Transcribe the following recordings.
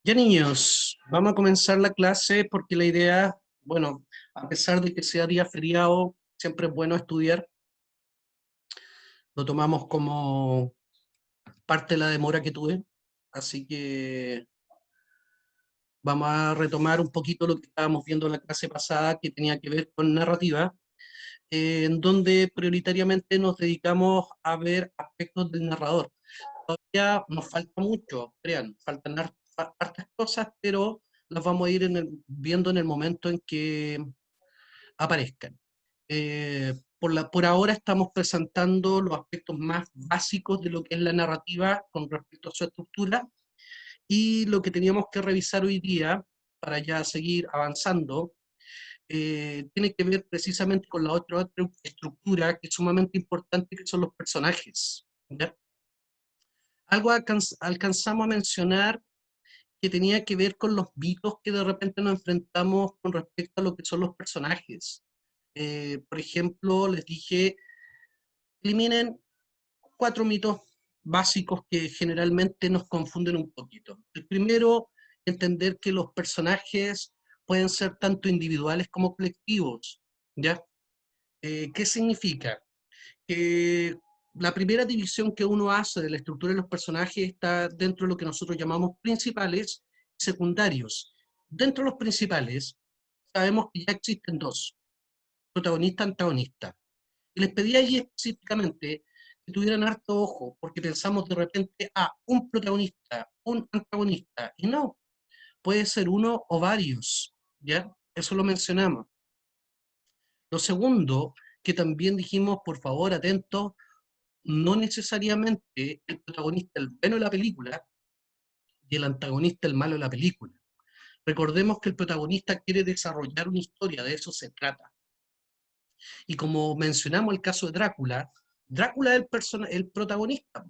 Ya niños, vamos a comenzar la clase porque la idea, bueno, a pesar de que sea día feriado, siempre es bueno estudiar. Lo tomamos como parte de la demora que tuve. Así que vamos a retomar un poquito lo que estábamos viendo en la clase pasada, que tenía que ver con narrativa, en donde prioritariamente nos dedicamos a ver aspectos del narrador. Todavía nos falta mucho, crean, faltan hartas cosas, pero las vamos a ir viendo en el momento en que aparezcan. Por ahora estamos presentando los aspectos más básicos de lo que es la narrativa con respecto a su estructura, y lo que teníamos que revisar hoy día para ya seguir avanzando tiene que ver precisamente con la otra estructura que es sumamente importante, que son los personajes. ¿Ya? Algo alcanzamos a mencionar que tenía que ver con los mitos que de repente nos enfrentamos con respecto a lo que son los personajes. Por ejemplo, les dije, eliminen 4 mitos básicos que generalmente nos confunden un poquito. El primero, entender que los personajes pueden ser tanto individuales como colectivos. ¿Ya? ¿Qué significa? Que la primera división que uno hace de la estructura de los personajes está dentro de lo que nosotros llamamos principales y secundarios. Dentro de los principales, sabemos que ya existen dos, protagonista-antagonista. Y les pedí ahí específicamente que tuvieran harto ojo, porque pensamos de repente, un protagonista, un antagonista, y no, puede ser uno o varios, ¿ya? Eso lo mencionamos. Lo segundo, que también dijimos, por favor, atentos, no necesariamente el protagonista el bueno de la película y el antagonista el malo de la película. Recordemos que el protagonista quiere desarrollar una historia, de eso se trata. Y como mencionamos el caso de Drácula, Drácula es el protagonista.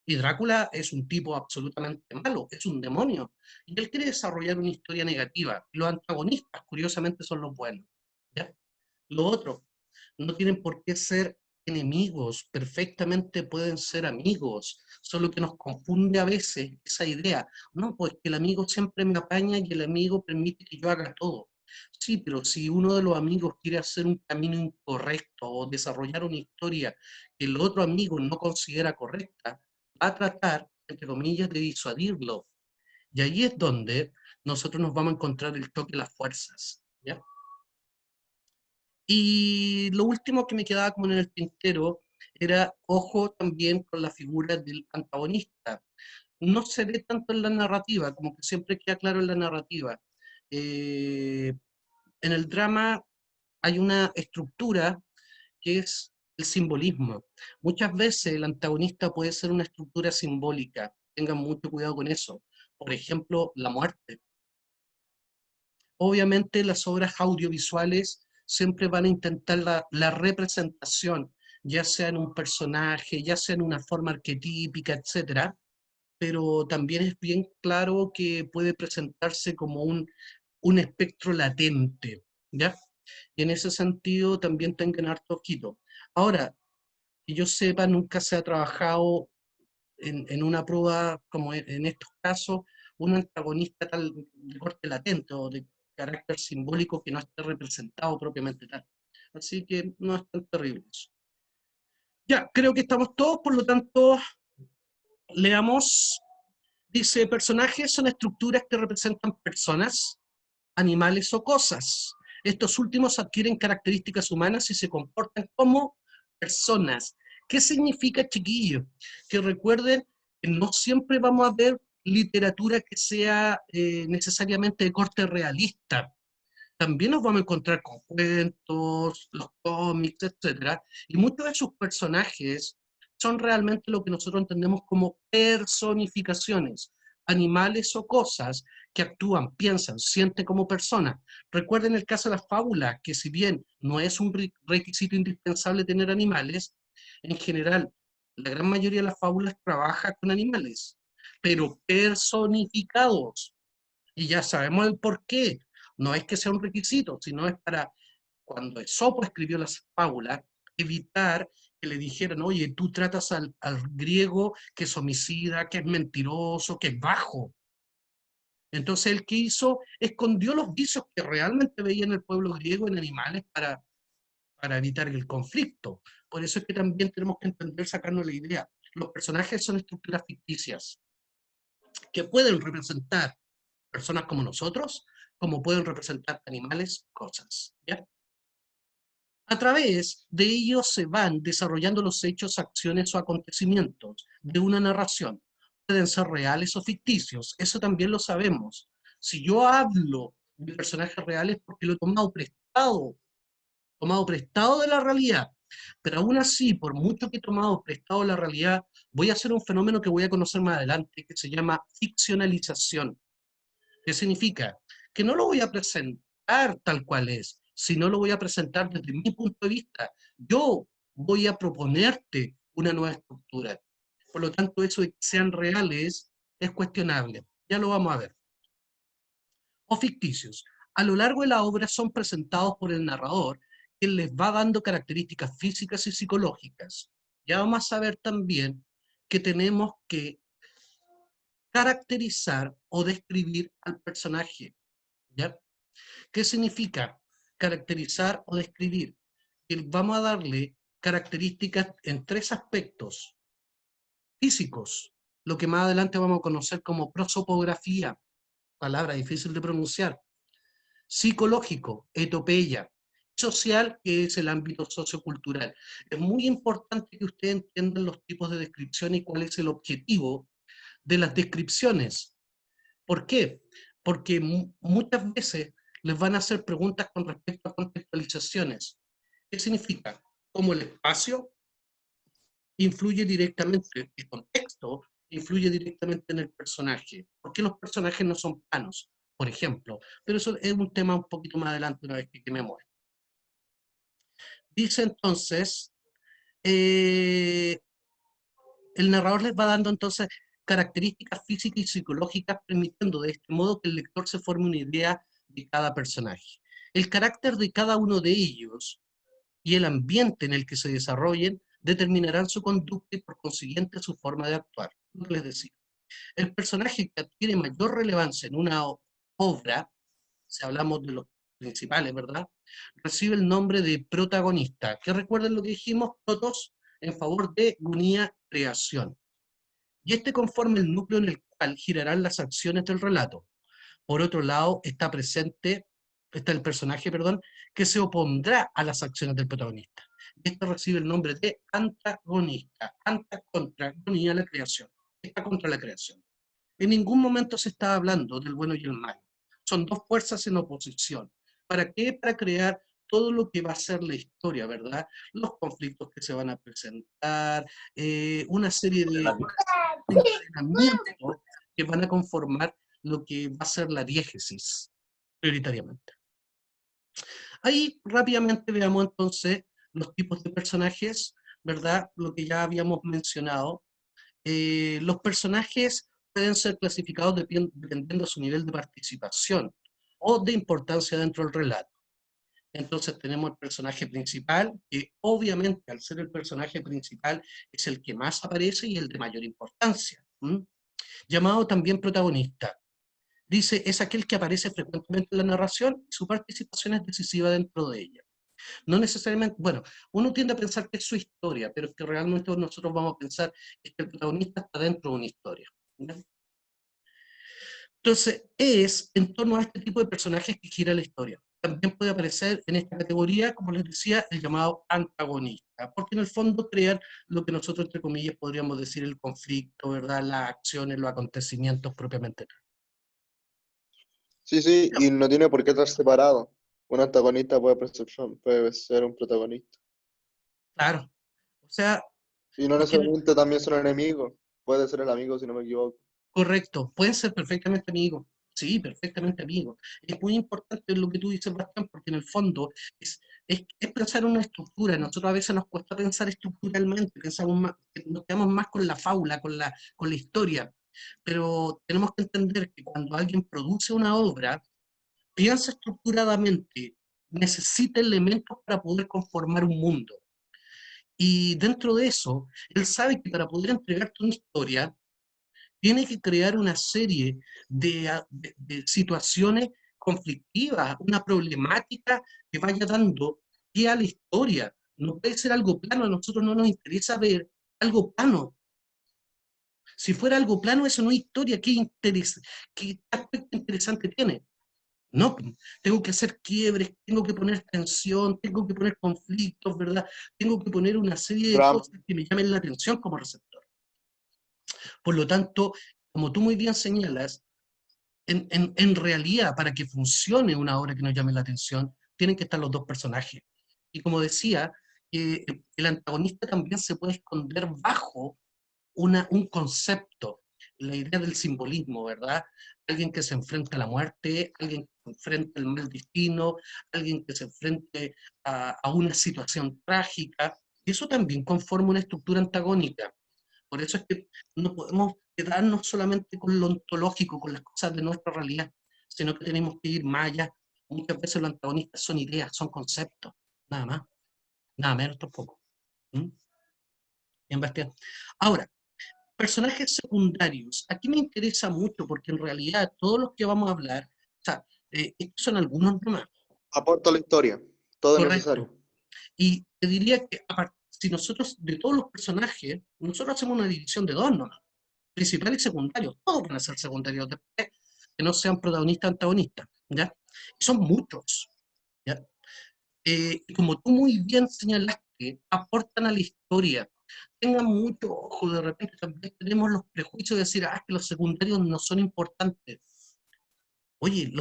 Y Drácula es un tipo absolutamente malo, es un demonio. Y él quiere desarrollar una historia negativa. Los antagonistas, curiosamente, son los buenos. ¿Ya? Lo otro, no tienen por qué ser enemigos, perfectamente pueden ser amigos, solo que nos confunde a veces esa idea. No, pues que el amigo siempre me apaña y el amigo permite que yo haga todo. Sí, pero si uno de los amigos quiere hacer un camino incorrecto o desarrollar una historia que el otro amigo no considera correcta, va a tratar, entre comillas, de disuadirlo. Y ahí es donde nosotros nos vamos a encontrar el toque de las fuerzas. ¿Ya? Y lo último que me quedaba como en el tintero era, ojo también con la figura del antagonista. No se ve tanto en la narrativa, como que siempre queda claro en la narrativa. Eh, en el drama hay una estructura que es el simbolismo. Muchas veces el antagonista puede ser una estructura simbólica. Tengan mucho cuidado con eso. Por ejemplo, la muerte. Obviamente las obras audiovisuales siempre van a intentar la representación, ya sea en un personaje, ya sea en una forma arquetípica, etcétera, pero también es bien claro que puede presentarse como un espectro latente, ¿ya? Y en ese sentido también tengan harto ojito. Ahora, que yo sepa, nunca se ha trabajado en una prueba como en estos casos, un antagonista tal de corte latente o de carácter simbólico que no esté representado propiamente tal. Así que no es tan terrible eso. Ya, creo que estamos todos, por lo tanto, leamos. Dice, personajes son estructuras que representan personas, animales o cosas. Estos últimos adquieren características humanas y se comportan como personas. ¿Qué significa, chiquillo? Que recuerden que no siempre vamos a ver literatura que sea necesariamente de corte realista. También nos vamos a encontrar con cuentos, los cómics, etcétera, y muchos de sus personajes son realmente lo que nosotros entendemos como personificaciones, animales o cosas que actúan, piensan, sienten como personas. Recuerden el caso de las fábulas, que si bien no es un requisito indispensable tener animales, en general, la gran mayoría de las fábulas trabaja con animales, pero personificados. Y ya sabemos el por qué. No es que sea un requisito, sino es para cuando Esopo escribió las fábulas, evitar que le dijeran, oye, tú tratas al griego que es homicida, que es mentiroso, que es bajo. Entonces, el que hizo, escondió los vicios que realmente veía en el pueblo griego en animales para evitar el conflicto. Por eso es que también tenemos que entender, sacarnos la idea. Los personajes son estructuras ficticias que pueden representar personas como nosotros, como pueden representar animales, cosas. ¿Ya? A través de ellos se van desarrollando los hechos, acciones o acontecimientos de una narración. Pueden ser reales o ficticios, eso también lo sabemos. Si yo hablo de personajes reales porque lo he tomado prestado de la realidad, pero aún así, por mucho que he tomado prestado de la realidad, voy a hacer un fenómeno que voy a conocer más adelante, que se llama ficcionalización. ¿Qué significa? Que no lo voy a presentar tal cual es, sino lo voy a presentar desde mi punto de vista. Yo voy a proponerte una nueva estructura. Por lo tanto, eso de que sean reales es cuestionable. Ya lo vamos a ver. O ficticios. A lo largo de la obra son presentados por el narrador, quien les va dando características físicas y psicológicas. Ya vamos a ver también que tenemos que caracterizar o describir al personaje. ¿Ya? ¿Qué significa caracterizar o describir? Que vamos a darle características en tres aspectos físicos, lo que más adelante vamos a conocer como prosopografía, palabra difícil de pronunciar, psicológico, etopeya, social, que es el ámbito sociocultural. Es muy importante que ustedes entiendan los tipos de descripción y cuál es el objetivo de las descripciones. ¿Por qué? Porque muchas veces les van a hacer preguntas con respecto a contextualizaciones. ¿Qué significa? Cómo el espacio influye directamente, el contexto influye directamente en el personaje. ¿Por qué los personajes no son planos, por ejemplo? Pero eso es un tema un poquito más adelante, una vez que me mueva. Dice entonces, eh, el narrador les va dando entonces características físicas y psicológicas, permitiendo de este modo que el lector se forme una idea de cada personaje. El carácter de cada uno de ellos y el ambiente en el que se desarrollen determinarán su conducta y por consiguiente su forma de actuar. Les decía, el personaje que adquiere mayor relevancia en una obra, si hablamos de los principales, ¿verdad? Recibe el nombre de protagonista, que recuerden lo que dijimos todos en favor de unía creación. Y este conforma el núcleo en el cual girarán las acciones del relato. Por otro lado, está el personaje, perdón, que se opondrá a las acciones del protagonista. Este recibe el nombre de antagonista. Anta contra, agonía la creación. Está contra la creación. En ningún momento se está hablando del bueno y el malo. Son dos fuerzas en oposición. ¿Para qué? Para crear todo lo que va a ser la historia, ¿verdad? Los conflictos que se van a presentar, una serie de encadenamientos que van a conformar lo que va a ser la diégesis, prioritariamente. Ahí rápidamente veamos entonces los tipos de personajes, ¿verdad? Lo que ya habíamos mencionado. Los personajes pueden ser clasificados dependiendo de su nivel de participación o de importancia dentro del relato. Entonces tenemos el personaje principal, que obviamente al ser el personaje principal es el que más aparece y el de mayor importancia. Llamado también protagonista. Dice, es aquel que aparece frecuentemente en la narración y su participación es decisiva dentro de ella. No necesariamente, bueno, uno tiende a pensar que es su historia, pero es que realmente nosotros vamos a pensar que el protagonista está dentro de una historia. ¿Ya? Entonces, es en torno a este tipo de personajes que gira la historia. También puede aparecer en esta categoría, como les decía, el llamado antagonista, porque en el fondo crean lo que nosotros, entre comillas, podríamos decir el conflicto, ¿verdad? Las acciones, los acontecimientos propiamente. Sí, sí, y no tiene por qué estar separado. Un antagonista puede ser un protagonista. Claro. O sea, Y no es que necesariamente también son enemigos. Puede ser el amigo, si no me equivoco. correcto, pueden ser perfectamente amigos. Sí, perfectamente amigos. Es muy importante lo que tú dices, Bastián, porque en el fondo es pensar en una estructura. Nosotros a veces nos cuesta pensar estructuralmente, pensamos más, nos quedamos más con la fábula, con la historia. Pero tenemos que entender que cuando alguien produce una obra, piensa estructuradamente, necesita elementos para poder conformar un mundo. Y dentro de eso, él sabe que para poder entregarte una historia, tiene que crear una serie de situaciones conflictivas, una problemática que vaya dando pie a la historia. No puede ser algo plano, a nosotros no nos interesa ver algo plano. Si fuera algo plano, eso no es historia. ¿Qué aspecto interesante tiene? No, tengo que hacer quiebres, tengo que poner tensión, tengo que poner conflictos, ¿verdad? Tengo que poner una serie de Drama. cosas que me llamen la atención como receptor. Por lo tanto, como tú muy bien señalas, en realidad, para que funcione una obra que nos llame la atención, tienen que estar los dos personajes. Y como decía, el antagonista también se puede esconder bajo un concepto, la idea del simbolismo, ¿verdad? Alguien que se enfrenta a la muerte, alguien que se enfrenta al mal destino, alguien que se enfrente a una situación trágica. Y eso también conforma una estructura antagónica. Por eso es que no podemos quedarnos solamente con lo ontológico, con las cosas de nuestra realidad, sino que tenemos que ir más allá. Muchas veces los antagonistas son ideas, son conceptos, nada más, nada menos tampoco. ¿Mm? Bien, Bastián. Ahora, personajes secundarios. Aquí me interesa mucho porque en realidad todos los que vamos a hablar, o sea, estos son algunos nomás, Aporta la historia. Todo es necesario. correcto. Y te diría que si nosotros, de todos los personajes, nosotros hacemos una división de dos nomás, principales y secundarios. Todos van a ser secundarios después, que no sean protagonistas antagonistas, ¿ya? Y son muchos, ¿ya? Y como tú muy bien señalaste, aportan a la historia. Tengan mucho ojo, de repente también tenemos los prejuicios de decir, que los secundarios no son importantes. Oye,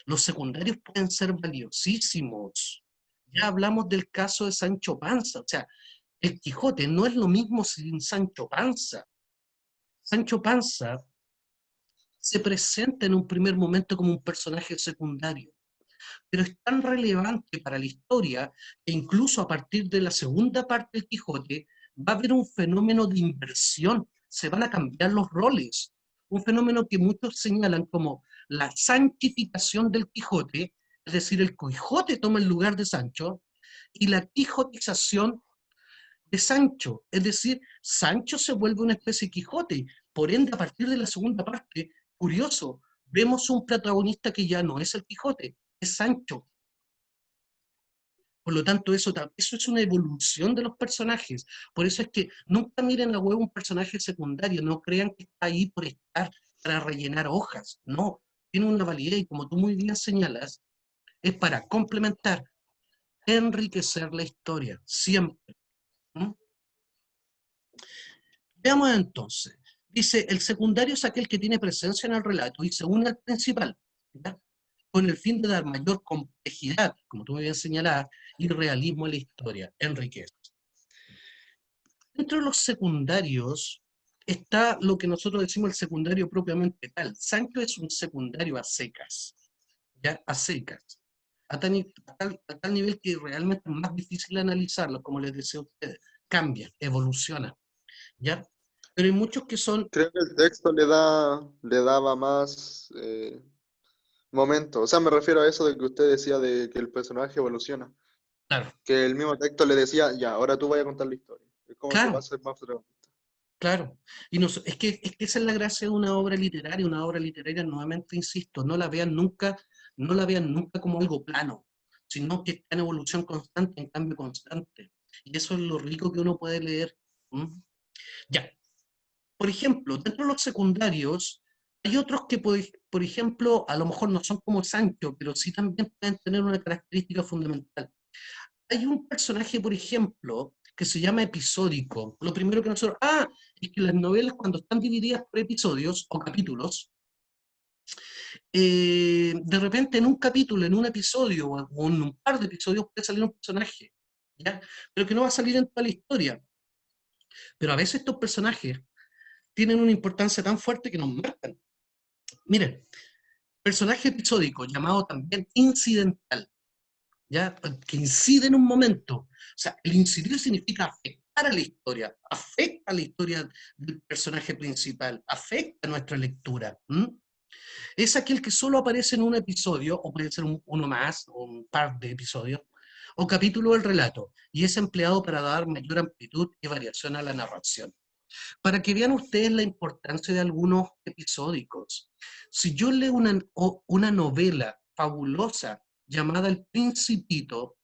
los secundarios pueden ser valiosísimos. Ya hablamos del caso de Sancho Panza, o sea, el Quijote no es lo mismo sin Sancho Panza. Sancho Panza se presenta en un primer momento como un personaje secundario, pero es tan relevante para la historia que incluso a partir de la segunda parte del Quijote va a haber un fenómeno de inversión, se van a cambiar los roles, un fenómeno que muchos señalan como la sanchificación del Quijote, es decir, el Quijote toma el lugar de Sancho, y la quijotización de Sancho, es decir, Sancho se vuelve una especie de Quijote, por ende a partir de la segunda parte, curioso, vemos un protagonista que ya no es el Quijote, es Sancho. Por lo tanto, eso es una evolución de los personajes. Por eso es que nunca miren a huevo un personaje secundario, no crean que está ahí por estar, para rellenar hojas. No, tiene una validez y como tú muy bien señalas, es para complementar, enriquecer la historia, siempre. ¿Mm? Veamos entonces. Dice, el secundario es aquel que tiene presencia en el relato y se une al principal, ¿ya? Con el fin de dar mayor complejidad, como tú me habías señalado, y realismo a la historia, enriquece. Dentro de los secundarios está lo que nosotros decimos el secundario propiamente tal. Sancho es un secundario a secas, ¿ya? A secas. A tal nivel que realmente es más difícil analizarlo, como les decía a ustedes. Cambia, evoluciona, ¿ya? Pero hay muchos que son, Creo que el texto le daba más momento. O sea, me refiero a eso de que usted decía de que el personaje evoluciona. claro, Que el mismo texto le decía, ya, ahora tú vas a contar la historia. Es como que va a claro, ser más protagonista. claro. Y no, es que esa es la gracia de una obra literaria, nuevamente insisto, no la vean nunca, no la vean nunca como algo plano, sino que está en evolución constante, en cambio constante. Y eso es lo rico que uno puede leer. ¿Mm? Ya, por ejemplo, dentro de los secundarios, hay otros que, por ejemplo, a lo mejor no son como Sancho, pero sí también pueden tener una característica fundamental. Hay un personaje, por ejemplo, que se llama episódico. Lo primero que nosotros... es que las novelas cuando están divididas por episodios o capítulos, de repente en un capítulo, en un episodio o en un par de episodios puede salir un personaje, ¿ya? Pero que no va a salir en toda la historia. Pero a veces estos personajes tienen una importancia tan fuerte que nos marcan. Miren, personaje episódico llamado también incidental, ¿ya? Que incide en un momento. O sea, el incidir significa afectar a la historia del personaje principal, afecta a nuestra lectura. ¿Mm? Es aquel que solo aparece en un episodio, o puede ser uno más, o un par de episodios, o capítulo del relato, y es empleado para dar mayor amplitud y variación a la narración. Para que vean ustedes la importancia de algunos episódicos. Si yo leo una novela fabulosa llamada El Principito,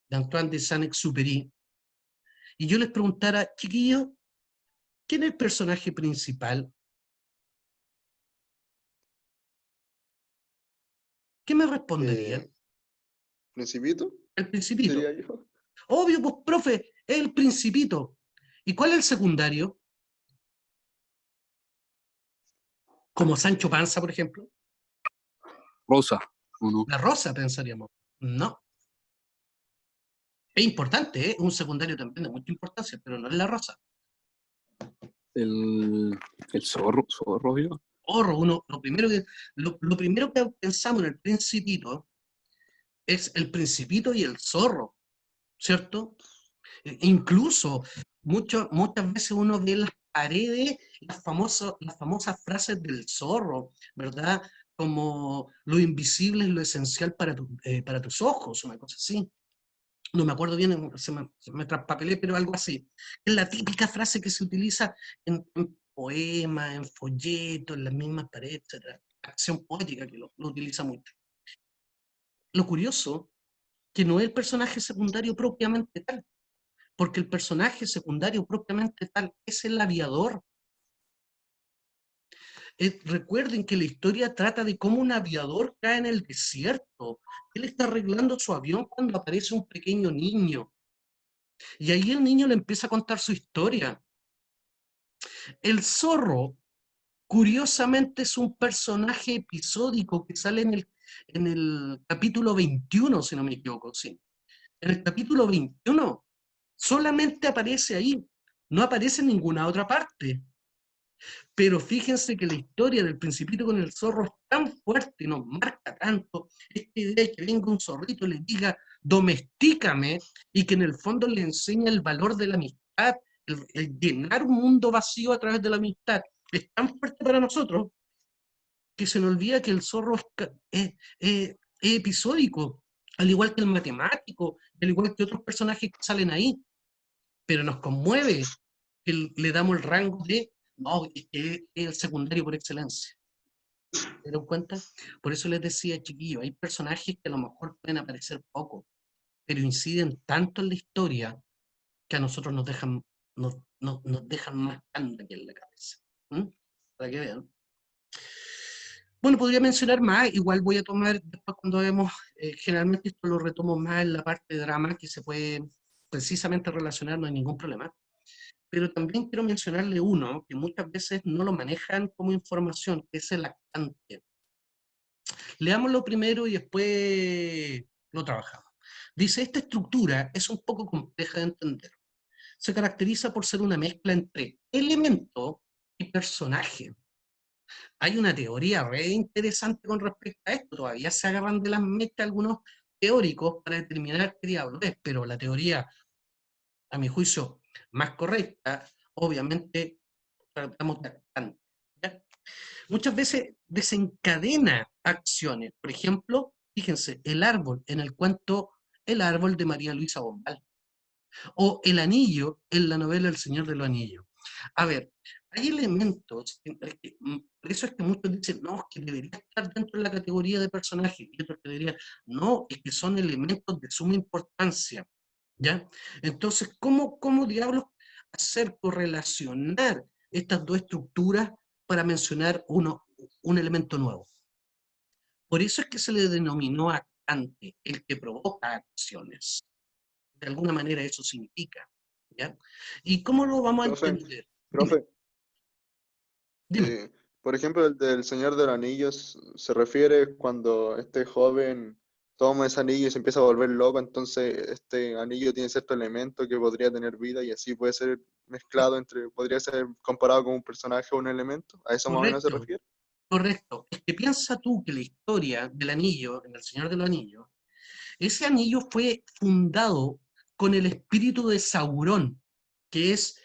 de Antoine de Saint-Exupéry, y yo les preguntara, chiquillos, ¿quién es el personaje principal? ¿Qué me responderían? ¿Principito? El Principito. Diría yo. Obvio, pues, profe, es el Principito. ¿Y cuál es el secundario? Como Sancho Panza, por ejemplo. Rosa, ¿o no? La Rosa, pensaríamos. No. Es importante, ¿eh? Un secundario también de mucha importancia, pero no es la Rosa. El zorro, yo. Lo primero que pensamos en el Principito es el Principito y el zorro, ¿cierto? Incluso muchas veces uno ve en las paredes las famosas frases del zorro, ¿verdad? Como lo invisible es lo esencial para tus ojos, una cosa así. No me acuerdo bien, se me traspapelé, pero algo así. Es la típica frase que se utiliza en poemas, en folletos, en las mismas paredes, etc. Acción poética que lo utiliza mucho. Lo curioso, que no es el personaje secundario propiamente tal, porque el personaje secundario propiamente tal es el aviador. Recuerden que la historia trata de cómo un aviador cae en el desierto. Él está arreglando su avión cuando aparece un pequeño niño. Y ahí el niño le empieza a contar su historia. El zorro, curiosamente, es un personaje episódico que sale en el capítulo 21, si no me equivoco, sí. En el capítulo 21 solamente aparece ahí, no aparece en ninguna otra parte. Pero fíjense que la historia del Principito con el zorro es tan fuerte y nos marca tanto, esta idea de que venga un zorrito y le diga, domestícame, y que en el fondo le enseña el valor de la amistad, el llenar un mundo vacío a través de la amistad, es tan fuerte para nosotros que se nos olvida que el zorro es episódico, al igual que el matemático, al igual que otros personajes que salen ahí, pero nos conmueve que le damos el rango de, no, es que es el secundario por excelencia. ¿Se dieron cuenta? Por eso les decía, chiquillos, hay personajes que a lo mejor pueden aparecer poco, pero inciden tanto en la historia que a nosotros nos dejan más candela aquí en la cabeza. ¿Mm? Para que vean. Bueno, podría mencionar más, igual voy a tomar después cuando vemos, generalmente esto lo retomo más en la parte de drama, que se puede precisamente relacionar, no hay ningún problema. Pero también quiero mencionarle uno que muchas veces no lo manejan como información, que es el actante. Leámoslo primero y después lo trabajamos. Dice, esta estructura es un poco compleja de entender. Se caracteriza por ser una mezcla entre elemento y personaje. Hay una teoría re interesante con respecto a esto. Todavía se agarran de las mezclas algunos teóricos para determinar qué diablo es, pero la teoría, a mi juicio, más correcta, obviamente, tratamos de actante, ¿ya? Muchas veces desencadena acciones. Por ejemplo, fíjense, el árbol en el cuento El árbol de María Luisa Bombal, o el anillo en la novela El Señor de los Anillos. A ver, hay elementos, por eso es que muchos dicen, no, es que debería estar dentro de la categoría de personaje, y otros que dirían, no, es que son elementos de suma importancia, ¿ya? Entonces, ¿cómo diablos hacer correlacionar estas dos estructuras para mencionar un elemento nuevo? Por eso es que se le denominó actante, el que provoca acciones. De alguna manera eso significa, ¿ya? ¿Y cómo lo vamos a Profe, entender? Dime, profe, dime. por ejemplo, el del Señor de los Anillos se refiere cuando este joven toma ese anillo y se empieza a volver loco, entonces este anillo tiene cierto elemento que podría tener vida y así puede ser mezclado podría ser comparado con un personaje o un elemento. ¿A eso más o menos se Correcto, refiere? correcto. Es que piensa tú que la historia del anillo, en El Señor de los Anillos, ese anillo fue fundado con el espíritu de Saurón, que es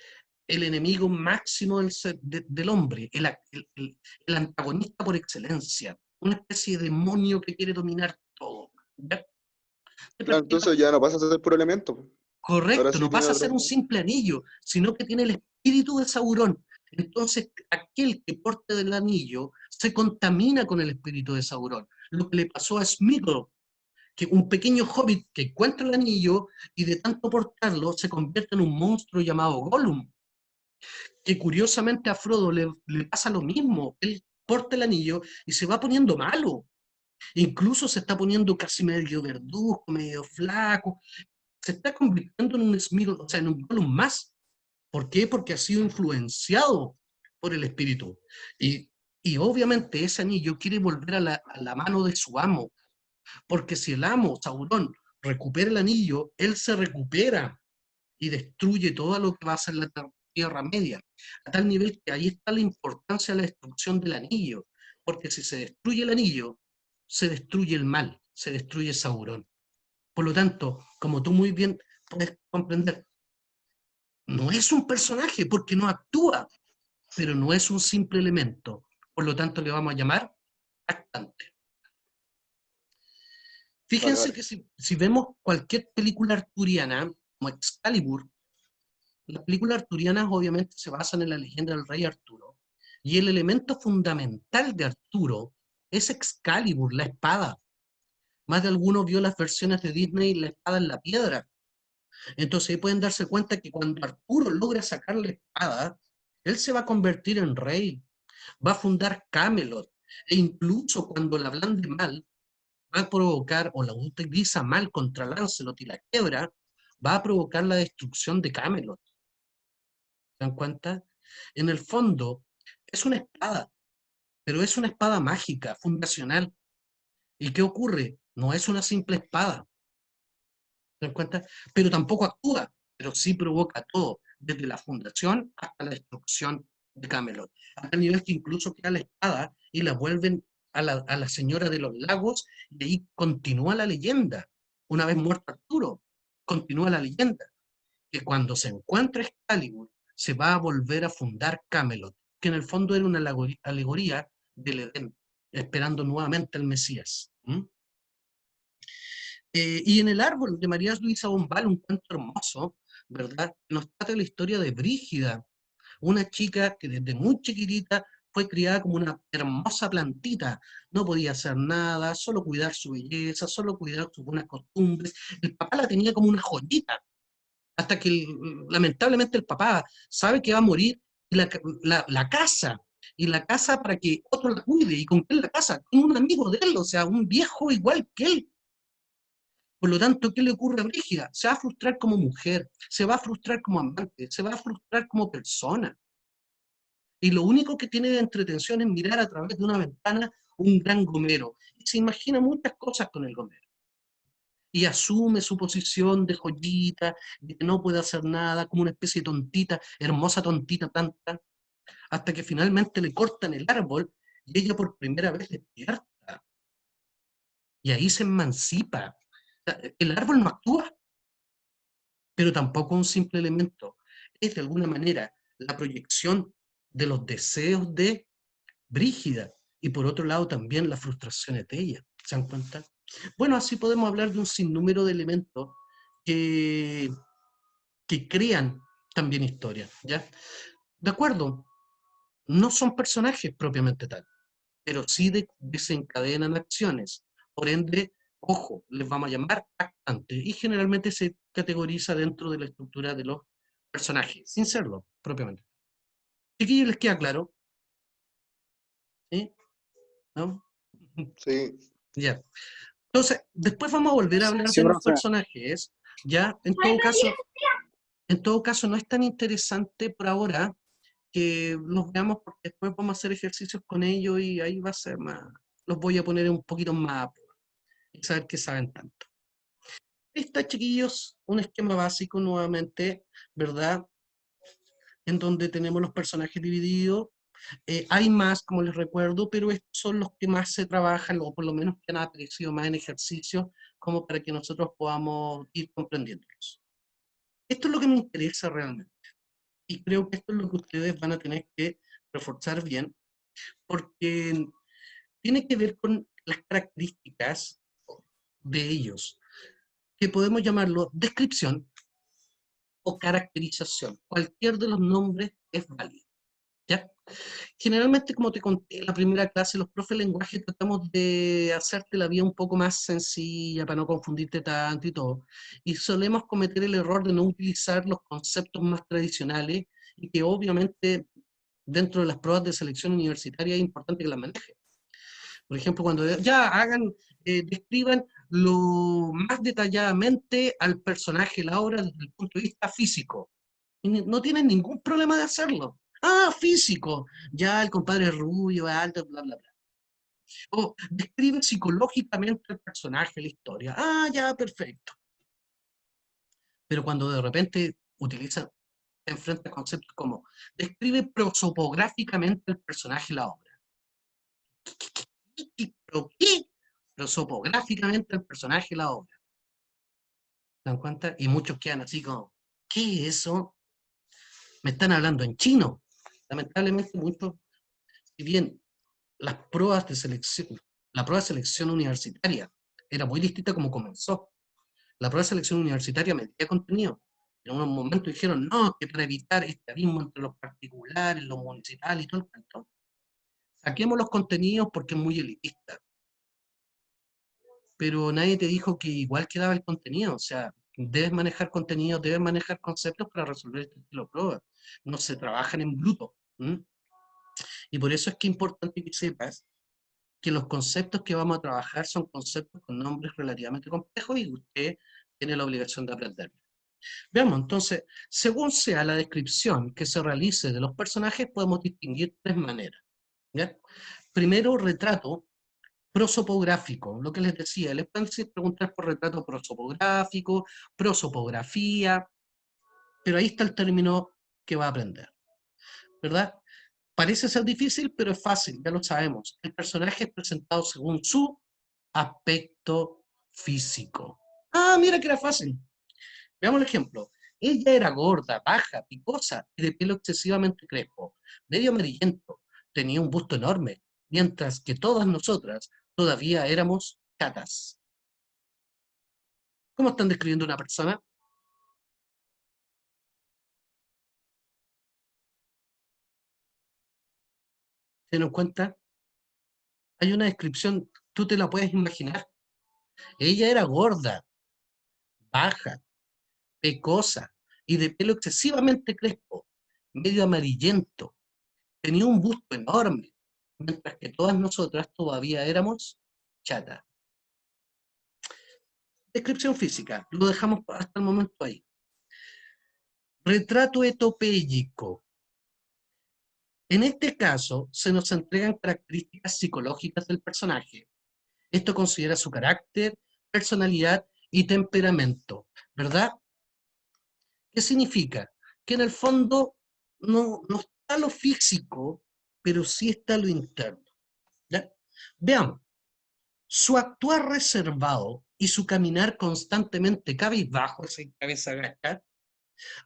el enemigo máximo del hombre, el antagonista por excelencia, una especie de demonio que quiere dominar todo, ¿ya? Te Claro, plantea. entonces ya no pasa a ser puro elemento. Ahora Correcto, sí no tiene pasa a otro. ser un simple anillo, sino que tiene el espíritu de Saurón. Entonces, aquel que porte del anillo se contamina con el espíritu de Saurón. Lo que le pasó a Sméagol, que un pequeño hobbit que encuentra el anillo y de tanto portarlo se convierte en un monstruo llamado Gollum, que curiosamente a Frodo le pasa lo mismo. Él porta el anillo y se va poniendo malo. Incluso se está poniendo casi medio verduzco, medio flaco. Se está convirtiendo en un Sméagol, o sea, en un Gollum más. ¿Por qué? Porque ha sido influenciado por el espíritu. Y, y obviamente ese anillo quiere volver a la mano de su amo, porque si el amo, Sauron, recupera el anillo, él se recupera y destruye todo lo que va a ser la Tierra Media, a tal nivel que ahí está la importancia de la destrucción del anillo, porque si se destruye el anillo, se destruye el mal, se destruye Sauron. Por lo tanto, como tú muy bien puedes comprender, no es un personaje porque no actúa, pero no es un simple elemento. Por lo tanto, le vamos a llamar actante. Vale, Fíjense vale. que si vemos cualquier película arturiana, como Excalibur, las películas arturianas obviamente se basan en la leyenda del rey Arturo, y el elemento fundamental de Arturo es Excalibur, la espada. Más de alguno vio las versiones de Disney, la espada en la piedra. Entonces ahí pueden darse cuenta que cuando Arturo logra sacar la espada, él se va a convertir en rey, va a fundar Camelot, e incluso cuando la blande mal, va a provocar, o la utiliza mal contra Lancelot y la quiebra, va a provocar la destrucción de Camelot. ¿Se dan cuenta? En el fondo, es una espada, pero es una espada mágica, fundacional. ¿Y qué ocurre? No es una simple espada. ¿Se dan cuenta? Pero tampoco actúa, pero sí provoca todo, desde la fundación hasta la destrucción de Camelot. A tal nivel que incluso queda la espada y la vuelven a la señora de los lagos, y ahí continúa la leyenda. Una vez muerto Arturo, continúa la leyenda, que cuando se encuentra Excalibur, se va a volver a fundar Camelot, que en el fondo era una alegoría del Edén, esperando nuevamente al Mesías. Y en El árbol de María Luisa Bombal, un cuento hermoso, ¿verdad? Nos trata la historia de Brígida, una chica que desde muy chiquitita fue criada como una hermosa plantita, no podía hacer nada, solo cuidar su belleza, solo cuidar sus buenas costumbres. El papá la tenía como una joyita, hasta que lamentablemente el papá sabe que va a morir y la casa, y la casa para que otro la cuide. ¿Y con quién la casa? Con un amigo de él, o sea, un viejo igual que él. Por lo tanto, ¿qué le ocurre a Brígida? Se va a frustrar como mujer, se va a frustrar como amante, se va a frustrar como persona. Y lo único que tiene de entretención es mirar a través de una ventana un gran gomero. Y se imagina muchas cosas con el gomero. Y asume su posición de joyita, de que no puede hacer nada, como una especie de tontita, hermosa tontita planta, hasta que finalmente le cortan el árbol y ella por primera vez despierta. Y ahí se emancipa. O sea, el árbol no actúa, pero tampoco un simple elemento. Es de alguna manera la proyección de los deseos de Brígida y por otro lado también las frustraciones de ella. ¿Se dan cuenta? Bueno, así podemos hablar de un sinnúmero de elementos que, que crean también historias, ¿ya? De acuerdo, no son personajes propiamente tal, pero sí desencadenan acciones. Por ende, ojo, les vamos a llamar actantes y generalmente se categoriza dentro de la estructura de los personajes, sin serlo propiamente. Chiquillos, ¿les queda claro? ¿Sí? ¿No? Sí, Ya. Entonces, después vamos a volver a hablar Sí, de los profe. personajes, ¿ya? En todo caso no es tan interesante por ahora que los veamos porque después vamos a hacer ejercicios con ellos y ahí va a ser más, los voy a poner un poquito más a prueba y saber que saben tanto. Está, chiquillos, un esquema básico nuevamente, ¿verdad? En donde tenemos los personajes divididos. Hay más, como les recuerdo, pero estos son los que más se trabajan, o por lo menos que han aparecido más en ejercicio, como para que nosotros podamos ir comprendiéndolos. Esto es lo que me interesa realmente. Y creo que esto es lo que ustedes van a tener que reforzar bien, porque tiene que ver con las características de ellos, que podemos llamarlo descripción, o caracterización. Cualquier de los nombres es válido. ¿Ya? Generalmente, como te conté en la primera clase, los profes de lenguaje tratamos de hacerte la vida un poco más sencilla para no confundirte tanto y todo. Y solemos cometer el error de no utilizar los conceptos más tradicionales y que obviamente dentro de las pruebas de selección universitaria es importante que las manejen. Por ejemplo, cuando ya describan lo más detalladamente al personaje, la obra, desde el punto de vista físico. Y no tienen ningún problema de hacerlo. Ah, físico. Ya el compadre es rubio, alto, bla, bla, bla. O describe psicológicamente el personaje, la historia. Ah, ya, perfecto. Pero cuando de repente utilizan, se enfrenta a conceptos como describe prosopográficamente el personaje, la obra. ¿Pero qué? Prosopográficamente el personaje, la obra. ¿Se dan cuenta? Y muchos quedan así como, ¿qué es eso? Me están hablando en chino. Lamentablemente muchos, si bien las pruebas de selección, la prueba de selección universitaria era muy distinta como comenzó. La prueba de selección universitaria medía contenido. En unos momentos dijeron, no, que para evitar este abismo entre los particulares, los municipales y todo el cuento, saquemos los contenidos porque es muy elitista. Pero nadie te dijo que igual quedaba el contenido, o sea, debes manejar contenidos, debes manejar conceptos para resolver este estilo de pruebas. No se trabajan en bruto. ¿M? Y por eso es que es importante que sepas que los conceptos que vamos a trabajar son conceptos con nombres relativamente complejos y usted tiene la obligación de aprender. Veamos, entonces, según sea la descripción que se realice de los personajes, podemos distinguir tres maneras. ¿Ya? Primero, retrato prosopográfico, lo que les decía, les pueden preguntar por retrato prosopográfico, prosopografía, pero ahí está el término que va a aprender, ¿verdad? Parece ser difícil, pero es fácil, ya lo sabemos. El personaje es presentado según su aspecto físico. Ah, mira que era fácil. Veamos el ejemplo. Ella era gorda, baja, picosa y de pelo excesivamente crespo, medio amarillento, tenía un busto enorme, mientras que todas nosotras todavía éramos chatas. ¿Cómo están describiendo una persona? ¿Se dan cuenta? Hay una descripción, tú te la puedes imaginar. Ella era gorda, baja, pecosa y de pelo excesivamente crespo, medio amarillento. Tenía un busto enorme, mientras que todas nosotras todavía éramos chatas. Descripción física, lo dejamos hasta el momento ahí. Retrato etopéyico. En este caso, se nos entregan características psicológicas del personaje. Esto considera su carácter, personalidad y temperamento, ¿verdad? ¿Qué significa? Que en el fondo no está lo físico, pero sí está lo interno. ¿Ya? Veamos, su actuar reservado y su caminar constantemente cabizbajo, sin cabeza gacha,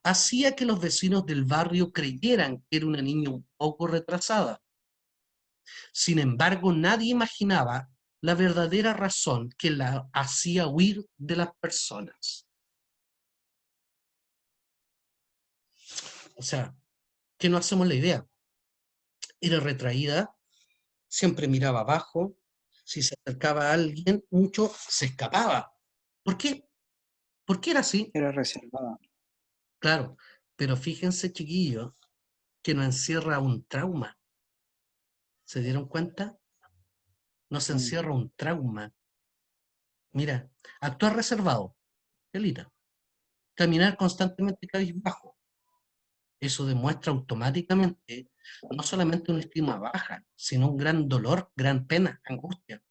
hacía que los vecinos del barrio creyeran que era una niña un poco retrasada. Sin embargo, nadie imaginaba la verdadera razón que la hacía huir de las personas. O sea, que no hacemos la idea. Era retraída, siempre miraba abajo, si se acercaba a alguien mucho, se escapaba. ¿Por qué? ¿Por qué era así? Era reservada. Claro, pero fíjense, chiquillos, que nos encierra un trauma. ¿Se dieron cuenta? Nos encierra un trauma. Mira, actuar reservado, Elita. Caminar constantemente cabizbajo. Eso demuestra automáticamente no solamente una estima baja, sino un gran dolor, gran pena, angustia.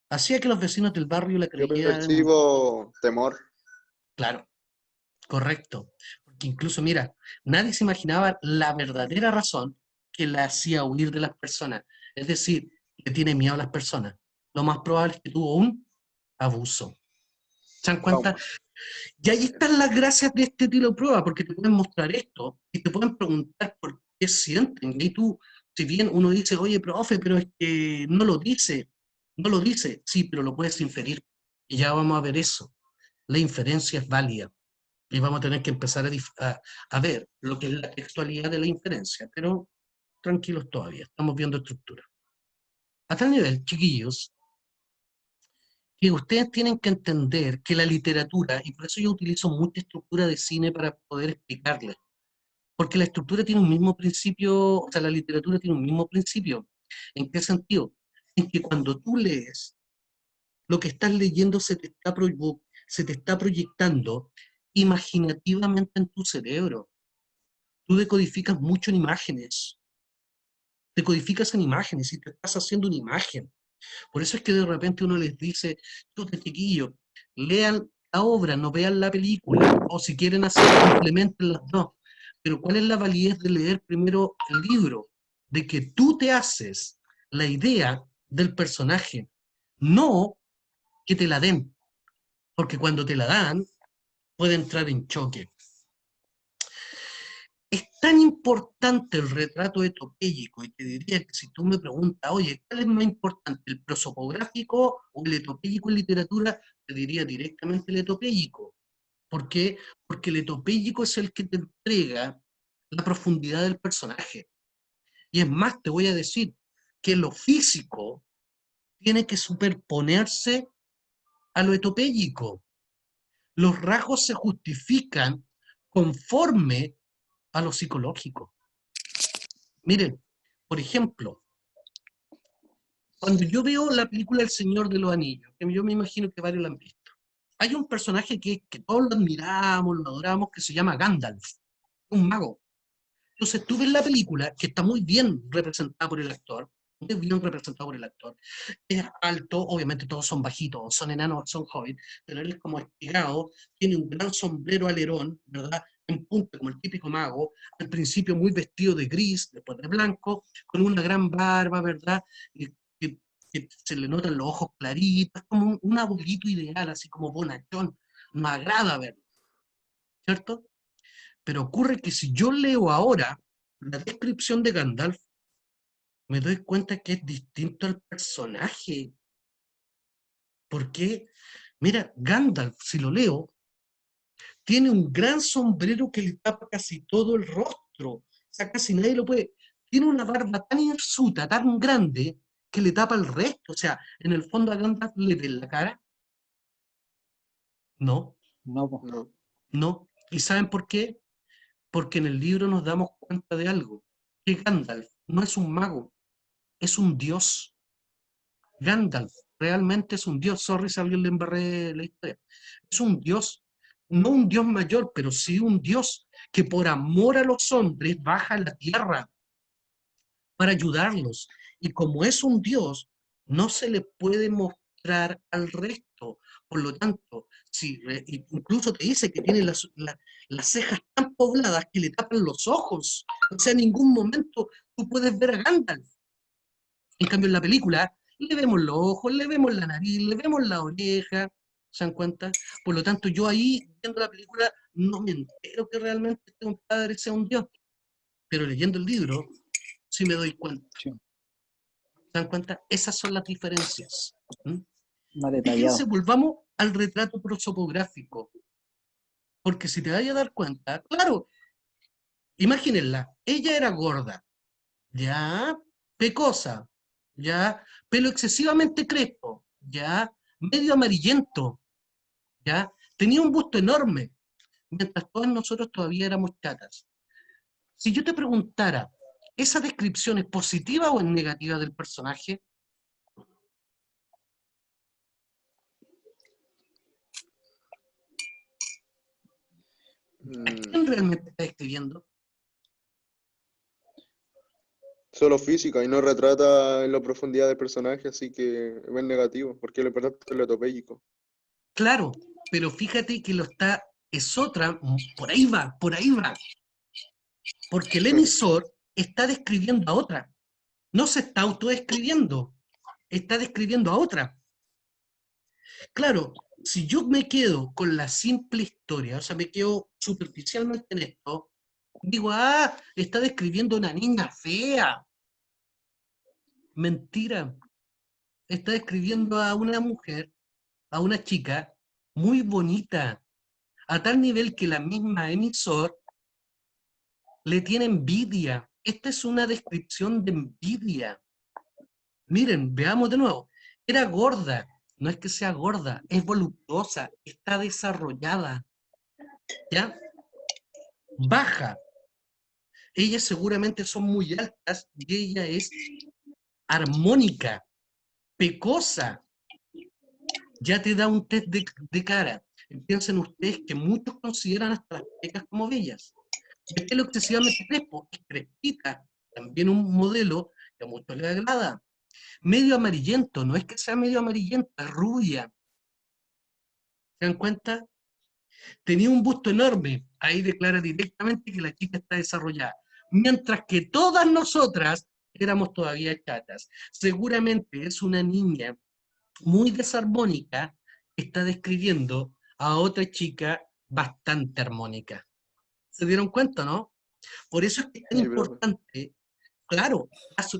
Hacía que los vecinos del barrio la Yo creyeran. percibo temor. Claro, correcto. Porque incluso, mira, nadie se imaginaba la verdadera razón que la hacía huir de las personas. Es decir, que tiene miedo a las personas. Lo más probable es que tuvo un abuso. ¿Se dan cuenta? Y ahí están las gracias de este estilo de prueba, porque te pueden mostrar esto y te pueden preguntar por qué sienten. Y tú, si bien uno dice, oye, profe, pero es que no lo dice, sí, pero lo puedes inferir. Y ya vamos a ver eso. La inferencia es válida. Y vamos a tener que empezar a ver lo que es la textualidad de la inferencia, pero tranquilos todavía, estamos viendo estructura. A tal nivel, chiquillos, que ustedes tienen que entender que la literatura, y por eso yo utilizo mucha estructura de cine para poder explicarles, porque la estructura tiene un mismo principio, o sea, la literatura tiene un mismo principio. ¿En qué sentido? En que cuando tú lees, lo que estás leyendo se te está proyectando imaginativamente en tu cerebro. Tú decodificas mucho en imágenes. Decodificas en imágenes y te estás haciendo una imagen. Por eso es que de repente uno les dice, tú, chiquillo, lean la obra, no vean la película, o si quieren hacer, complementen las dos. Pero ¿cuál es la validez de leer primero el libro? De que tú te haces la idea del personaje, no que te la den, porque cuando te la dan, puede entrar en choque. Es tan importante el retrato etopéyico, y te diría que si tú me preguntas, oye, ¿cuál es más importante, el prosopográfico o el etopéyico en literatura? Te diría directamente el etopéyico. ¿Por qué? Porque el etopéyico es el que te entrega la profundidad del personaje. Y es más, te voy a decir que lo físico tiene que superponerse a lo etopéyico. Los rasgos se justifican conforme a lo psicológico. Miren, por ejemplo, cuando yo veo la película El Señor de los Anillos, que yo me imagino que varios la han visto, hay un personaje que todos lo admiramos, lo adoramos, que se llama Gandalf, un mago. Entonces tú ves la película, que está muy bien representada por el actor, muy bien representado por el actor, es alto, obviamente todos son bajitos, son enanos, son hobbits, pero él es como espigado, tiene un gran sombrero alerón, ¿verdad? En punta, como el típico mago, al principio muy vestido de gris, después de blanco, con una gran barba, ¿verdad? Que, que se le notan los ojos claritos, es como un abuelito ideal, así como bonachón, nos agrada verlo, ¿cierto? Pero ocurre que si yo leo ahora la descripción de Gandalf, me doy cuenta que es distinto al personaje. ¿Por qué? Mira, Gandalf, si lo leo, tiene un gran sombrero que le tapa casi todo el rostro. O sea, casi nadie lo puede. Tiene una barba tan hirsuta, tan grande, que le tapa el resto. O sea, en el fondo a Gandalf le ven la cara. No, No, po. No. no. ¿Y saben por qué? Porque en el libro nos damos cuenta de algo. Que Gandalf no es un mago, es un dios. Gandalf realmente es un dios. Sorry si a alguien le embarré la historia. Es un dios, no un dios mayor, pero sí un dios que por amor a los hombres baja a la tierra para ayudarlos. Y como es un dios, no se le puede mostrar al resto. Por lo tanto, si, incluso te dice que tiene las cejas tan pobladas que le tapan los ojos. O sea, en ningún momento tú puedes ver a Gandalf. En cambio, en la película le vemos los ojos, le vemos la nariz, le vemos la oreja, ¿se dan cuenta? Por lo tanto, yo ahí, viendo la película, no me entero que realmente este compadre sea un dios, pero leyendo el libro, sí me doy cuenta. Sí. ¿Se dan cuenta? Esas son las diferencias. ¿Mm? Más Fíjense, detallado. volvamos al retrato prosopográfico, porque si te vayas a dar cuenta, claro, imagínenla, ella era gorda, ya, pecosa, ya, pelo excesivamente crespo, ya, medio amarillento, ya, tenía un busto enorme, mientras todos nosotros todavía éramos chatas. Si yo te preguntara, ¿esa descripción es positiva o es negativa del personaje? ¿A Mm, quién realmente está describiendo? Solo física y no retrata en la profundidad del personaje, así que es negativo, porque lo importante es lo etopéyico. Claro, pero fíjate que lo está, es otra, por ahí va, porque el emisor está describiendo a otra, no se está autodescribiendo, está describiendo a otra. Claro, si yo me quedo con la simple historia, o sea, me quedo superficialmente en esto, digo, ah, está describiendo a una niña fea. Mentira, está describiendo a una mujer, a una chica muy bonita, a tal nivel que la misma emisor le tiene envidia. Esta es una descripción de envidia. Miren, veamos de nuevo. Era gorda, no es que sea gorda, es voluptuosa, está desarrollada, ¿ya? Baja. Ellas seguramente son muy altas y ella es armónica, pecosa. Ya te da un test de cara. Piensen ustedes que muchos consideran hasta las pecas como bellas. El pelo excesivamente crespo es crespita, también un modelo que a muchos les agrada. Medio amarillento, no es que sea medio amarillenta, es rubia. ¿Se dan cuenta? Tenía un busto enorme, ahí declara directamente que la chica está desarrollada. Mientras que todas nosotras éramos todavía chatas. Seguramente es una niña muy desarmónica que está describiendo a otra chica bastante armónica. ¿Se dieron cuenta, no? Por eso es que es tan Sí, profe. importante, claro,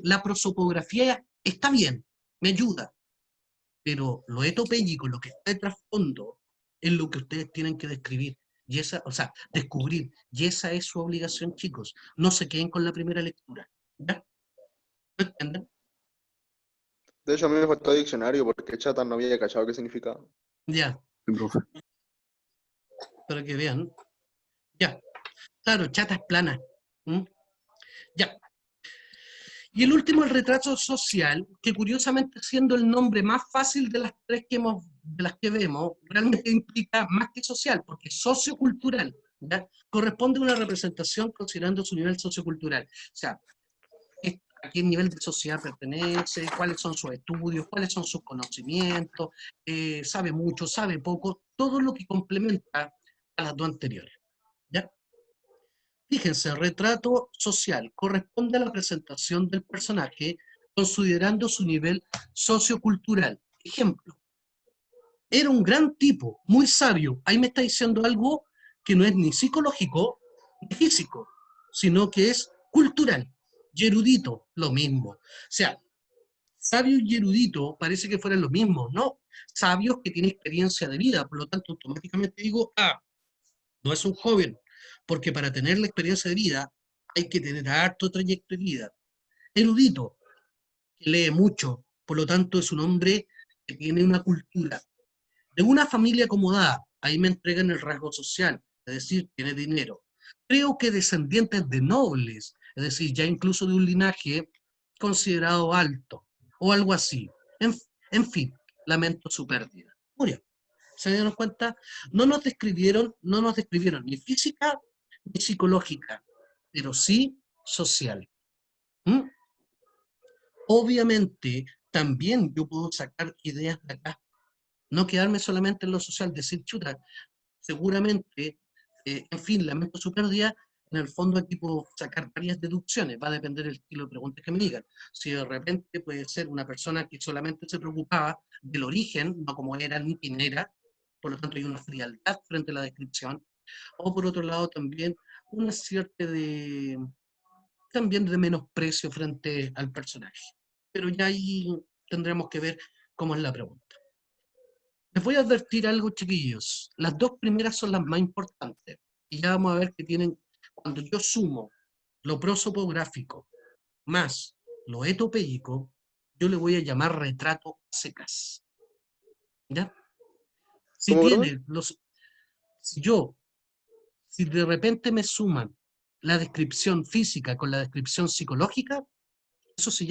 la prosopografía está bien, me ayuda, pero lo etopéyico, lo que está de trasfondo, es lo que ustedes tienen que describir. Y esa, o sea, descubrir. Y esa es su obligación, chicos. No se queden con la primera lectura. ¿Ya? ¿Me entienden? De hecho, a mí me faltó diccionario porque chata no había cachado qué significaba. Ya, Sí, profe. para que vean. Ya. Claro, chata es plana. ¿Mm? Ya. Y el último, el retrato social, que curiosamente siendo el nombre más fácil de las tres de las que vemos, realmente implica más que social, porque es sociocultural, ¿ya? Corresponde a una representación considerando su nivel sociocultural. O sea, a qué nivel de sociedad pertenece, cuáles son sus estudios, cuáles son sus conocimientos, sabe mucho, sabe poco, todo lo que complementa a las dos anteriores, ¿ya? Fíjense, el retrato social corresponde a la presentación del personaje considerando su nivel sociocultural. Ejemplo, era un gran tipo, muy sabio. Ahí me está diciendo algo que no es ni psicológico ni físico, sino que es cultural. Y erudito, lo mismo. O sea, sabio y erudito parece que fueran lo mismo, ¿no? Sabios que tienen experiencia de vida, por lo tanto automáticamente digo, no es un joven, porque para tener la experiencia de vida hay que tener harto trayecto de vida. Erudito, que lee mucho, por lo tanto es un hombre que tiene una cultura. De una familia acomodada, ahí me entregan el rasgo social, es decir, tiene dinero. Creo que descendientes de nobles, es decir, ya incluso de un linaje considerado alto, o algo así. En fin, lamento su pérdida. Murió. ¿Se dieron cuenta? No nos describieron ni física ni psicológica, pero sí social. ¿Mm? Obviamente, también yo puedo sacar ideas de acá, no quedarme solamente en lo social, decir, chuta, seguramente, en fin, lamento su pérdida, en el fondo aquí puedo sacar varias deducciones, va a depender del estilo de preguntas que me digan. Si de repente puede ser una persona que solamente se preocupaba del origen, no como era ni quién era, por lo tanto hay una frialdad frente a la descripción, o por otro lado también una cierta también de menosprecio frente al personaje. Pero ya ahí tendremos que ver cómo es la pregunta. Les voy a advertir algo, chiquillos. Las dos primeras son las más importantes. Y ya vamos a ver que tienen, cuando yo sumo lo prosopográfico más lo etopéyico, yo le voy a llamar retrato a secas. ¿Ya? Si ¿Cómo, profe? tiene los, si de repente me suman la descripción física con la descripción psicológica, eso se